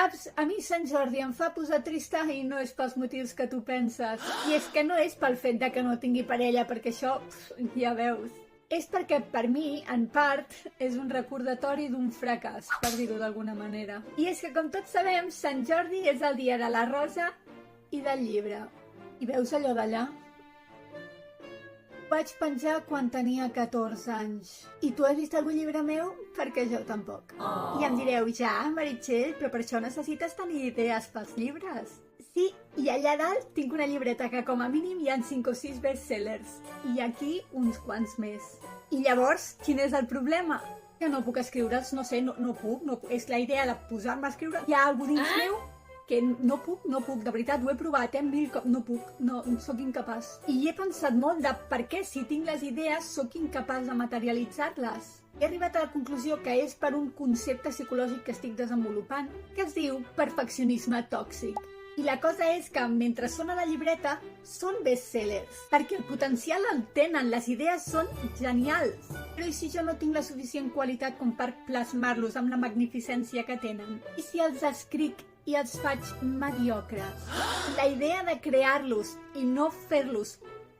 Saps, a mi Sant Jordi em fa posar trista i no és pels motius que tu penses. I és que no és pel fet de que no tingui parella, perquè això, ja veus. És perquè, per mi, en part, és un recordatori d'un fracàs, per dir-ho d'alguna manera. I és que, com tots sabem, Sant Jordi és el dia de la rosa i del llibre. I veus allò d'allà? Vaig penjar quan tenia 14 anys. I tu has vist algun llibre meu? Perquè jo tampoc. I em direu, ja, Meritxell, però per això necessites tenir idees pels llibres. Sí, i allà dalt tinc una llibreta que com a mínim hi ha 5 o 6 bestsellers. I aquí uns quants més. I llavors, quin és el problema? Que no puc escriure'ls, no sé, no puc. És la idea de posar-me a escriure. Hi ha algú dins meu que no puc, de veritat, ho he provat, no puc, no, sóc incapaç. I he pensat molt de per què, si tinc les idees, sóc incapaç de materialitzar-les. He arribat a la conclusió que és per un concepte psicològic que estic desenvolupant, que es diu perfeccionisme tòxic. I la cosa és que, mentre són a la llibreta, són bestsellers, perquè el potencial el tenen, les idees són genials. Però i si jo no tinc la suficient qualitat com per plasmar-los amb la magnificència que tenen? I si els escric i els faig mediocres? La idea de crear-los i no fer-los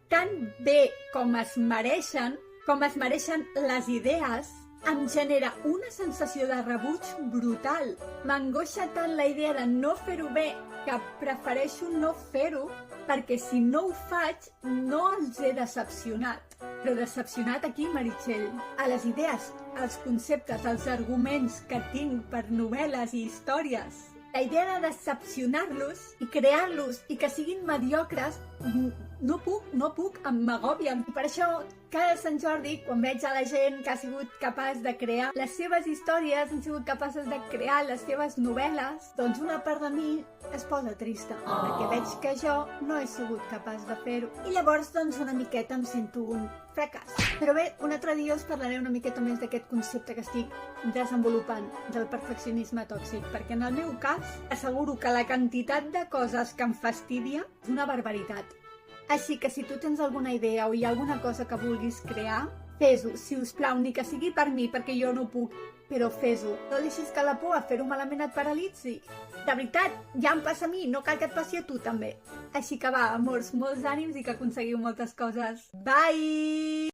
tan bé com es mereixen les idees, em genera una sensació de rebuig brutal. M'angoixa tant la idea de no fer-ho bé que prefereixo no fer-ho, perquè si no ho faig no els he decepcionat. Però decepcionat aquí, Meritxell, a les idees, als conceptes, als arguments que tinc per novel·les i històries. La idea de decepcionar-los i crear-los i que siguin mediocres, no puc, m'agòbia. I per això, cada Sant Jordi, quan veig a la gent que ha sigut capaç de crear les seves històries, han sigut capaces de crear les seves novel·les, doncs una part de mi es posa trista, perquè veig que jo no he sigut capaç de fer-ho. I llavors, doncs, una miqueta em sento un fracàs. Però bé, un altre dia us parlaré una miqueta més d'aquest concepte que estic desenvolupant, del perfeccionisme tòxic, perquè en el meu cas asseguro que la quantitat de coses que em fastidia és una barbaritat. Així que si tu tens alguna idea o hi ha alguna cosa que vulguis crear, fes-ho, si us plau, ni que sigui per mi, perquè jo no puc, però fes-ho. No deixis que la por a fer-ho malament et paralitzi. De veritat, ja em passa a mi, no cal que et passi a tu també. Així que va, amors, molts ànims i que aconseguiu moltes coses. Bye!